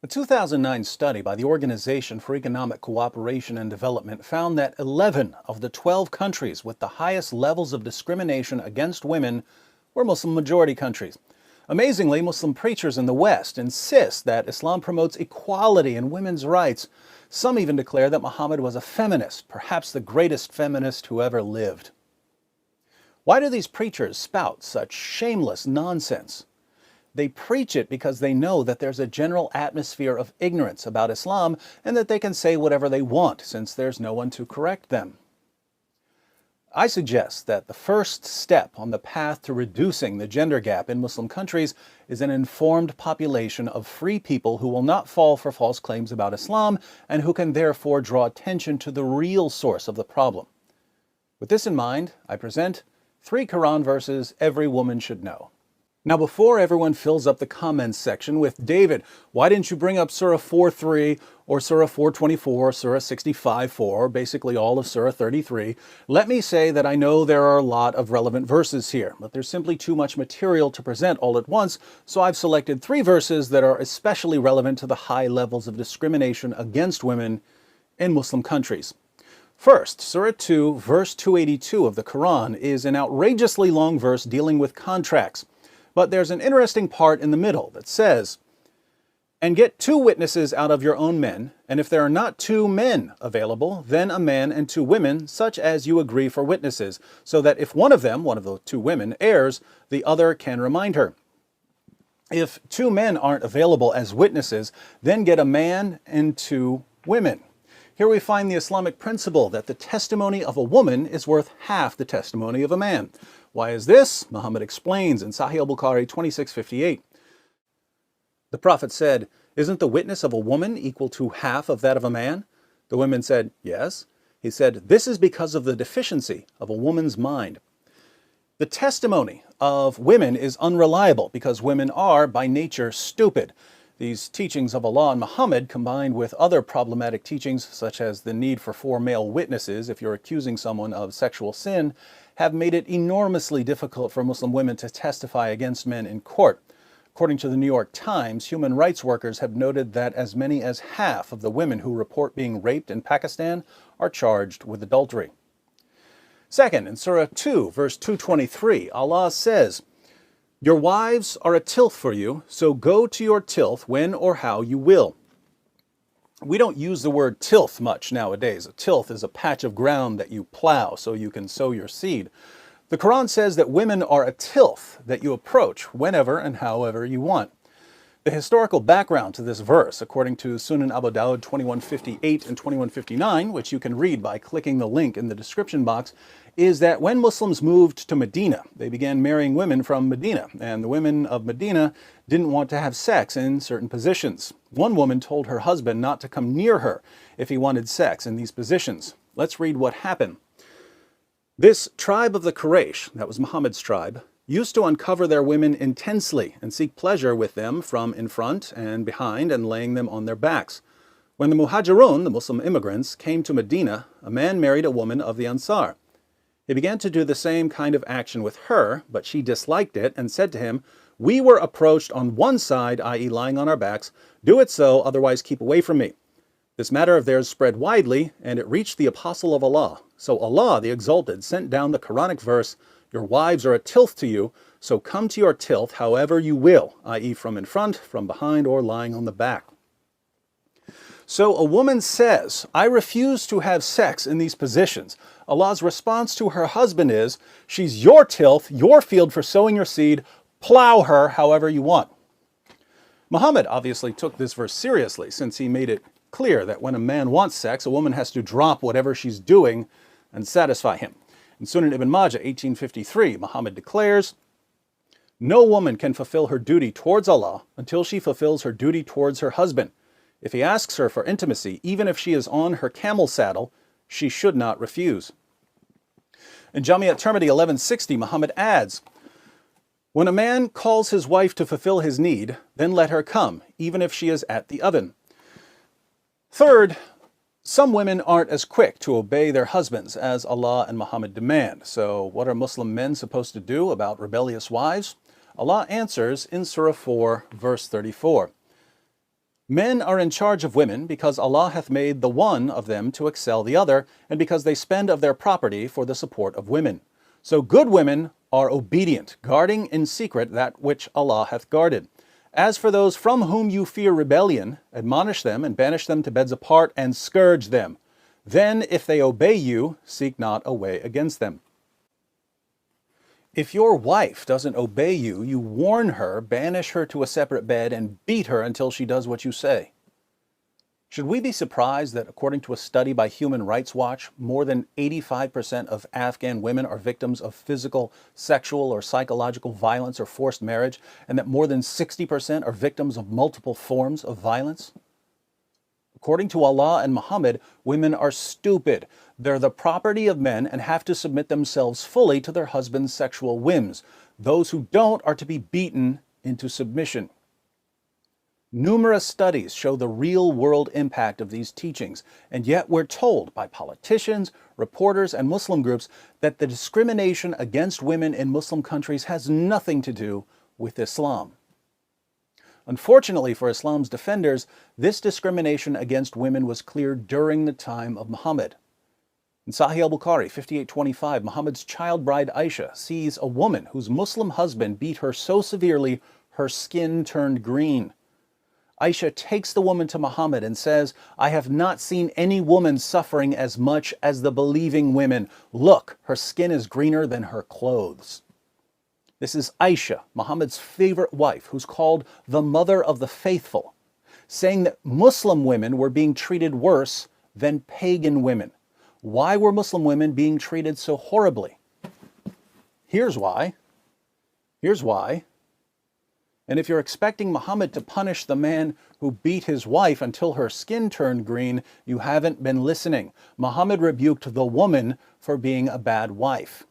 A 2009 study by the Organization for Economic Cooperation and Development found that 11 of the 12 countries with the highest levels of discrimination against women were Muslim majority countries. Amazingly, Muslim preachers in the West insist that Islam promotes equality and women's rights. Some even declare that Muhammad was a feminist, perhaps the greatest feminist who ever lived. Why do these preachers spout such shameless nonsense? They preach it because they know that there's a general atmosphere of ignorance about Islam and that they can say whatever they want since there's no one to correct them. I suggest that the first step on the path to reducing the gender gap in Muslim countries is an informed population of free people who will not fall for false claims about Islam and who can therefore draw attention to the real source of the problem. With this in mind, I present 3 Quran verses every woman should know. Now, before everyone fills up the comments section with, David, why didn't you bring up Surah 4:3 or Surah 4:24, Surah 65:4, basically all of Surah 33, let me say that I know there are a lot of relevant verses here, but there's simply too much material to present all at once, so I've selected 3 verses that are especially relevant to the high levels of discrimination against women in Muslim countries. First, Surah 2, verse 282 of the Quran is an outrageously long verse dealing with contracts. But there's an interesting part in the middle that says, "And get 2 witnesses out of your own men, and if there are not 2 men available, then a man and 2 women, such as you agree for witnesses, so that if one of the 2 women, errs, the other can remind her. If 2 men aren't available as witnesses, then get a man and 2 women." Here we find the Islamic principle that the testimony of a woman is worth half the testimony of a man. Why is this? Muhammad explains in Sahih al-Bukhari 2658. The Prophet said, "Isn't the witness of a woman equal to half of that of a man?" The women said, "Yes." He said, "This is because of the deficiency of a woman's mind." The testimony of women is unreliable because women are, by nature, stupid. These teachings of Allah and Muhammad, combined with other problematic teachings such as the need for 4 male witnesses if you're accusing someone of sexual sin, have made it enormously difficult for Muslim women to testify against men in court. According to the New York Times, human rights workers have noted that as many as half of the women who report being raped in Pakistan are charged with adultery. Second, in Surah 2, verse 223, Allah says, "Your wives are a tilth for you, so go to your tilth when or how you will." We don't use the word tilth much nowadays. A tilth is a patch of ground that you plow so you can sow your seed. The Quran says that women are a tilth that you approach whenever and however you want. The historical background to this verse, according to Sunan Abu Dawud 2158 and 2159, which you can read by clicking the link in the description box, is that when Muslims moved to Medina, they began marrying women from Medina, and the women of Medina didn't want to have sex in certain positions. One woman told her husband not to come near her if he wanted sex in these positions. Let's read what happened. This tribe of the Quraysh, that was Muhammad's tribe, used to uncover their women intensely and seek pleasure with them from in front and behind and laying them on their backs. When the Muhajirun, the Muslim immigrants, came to Medina, a man married a woman of the Ansar. He began to do the same kind of action with her, but she disliked it and said to him, "We were approached on one side, i.e. lying on our backs. Do it so, otherwise keep away from me." This matter of theirs spread widely, and it reached the Apostle of Allah. So Allah, the Exalted, sent down the Quranic verse, "Your wives are a tilth to you, so come to your tilth however you will," i.e. from in front, from behind, or lying on the back. So a woman says, "I refuse to have sex in these positions." Allah's response to her husband is, "She's your tilth, your field for sowing your seed, plow her however you want." Muhammad obviously took this verse seriously, since he made it clear that when a man wants sex, a woman has to drop whatever she's doing and satisfy him. In Sunan Ibn Majah 1853, Muhammad declares, "No woman can fulfill her duty towards Allah until she fulfills her duty towards her husband. If he asks her for intimacy, even if she is on her camel saddle, she should not refuse." In Jami at-Tirmidhi 1160, Muhammad adds, "When a man calls his wife to fulfill his need, then let her come, even if she is at the oven." Third, some women aren't as quick to obey their husbands as Allah and Muhammad demand. So what are Muslim men supposed to do about rebellious wives? Allah answers in Surah 4, verse 34. Men are in charge of women because Allah hath made the one of them to excel the other, and because they spend of their property for the support of women. So good women are obedient, guarding in secret that which Allah hath guarded. As for those from whom you fear rebellion, admonish them and banish them to beds apart and scourge them. Then, if they obey you, seek not a way against them. If your wife doesn't obey you, you warn her, banish her to a separate bed, and beat her until she does what you say. Should we be surprised that, according to a study by Human Rights Watch, more than 85% of Afghan women are victims of physical, sexual, or psychological violence or forced marriage, and that more than 60% are victims of multiple forms of violence? According to Allah and Muhammad, women are stupid. They're the property of men and have to submit themselves fully to their husband's sexual whims. Those who don't are to be beaten into submission. Numerous studies show the real-world impact of these teachings, and yet we're told by politicians, reporters, and Muslim groups that the discrimination against women in Muslim countries has nothing to do with Islam. Unfortunately for Islam's defenders, this discrimination against women was clear during the time of Muhammad. In Sahih al-Bukhari 5825, Muhammad's child bride Aisha sees a woman whose Muslim husband beat her so severely her skin turned green. Aisha takes the woman to Muhammad and says, "I have not seen any woman suffering as much as the believing women. Look, her skin is greener than her clothes." This is Aisha, Muhammad's favorite wife, who's called the mother of the faithful, saying that Muslim women were being treated worse than pagan women. Why were Muslim women being treated so horribly? Here's why. And if you're expecting Muhammad to punish the man who beat his wife until her skin turned green, you haven't been listening. Muhammad rebuked the woman for being a bad wife.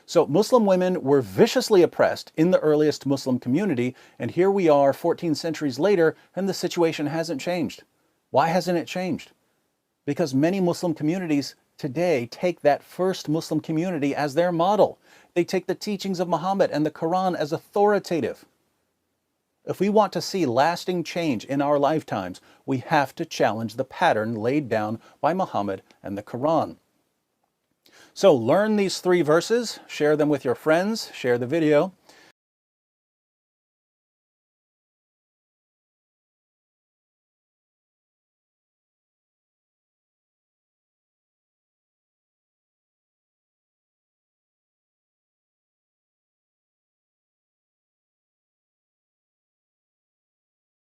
So Muslim women were viciously oppressed in the earliest Muslim community, and here we are 14 centuries later, and the situation hasn't changed. Why hasn't it changed? Because many Muslim communities today take that first Muslim community as their model. They take the teachings of Muhammad and the Quran as authoritative. If we want to see lasting change in our lifetimes, we have to challenge the pattern laid down by Muhammad and the Quran. So learn these 3 verses, share them with your friends, share the video,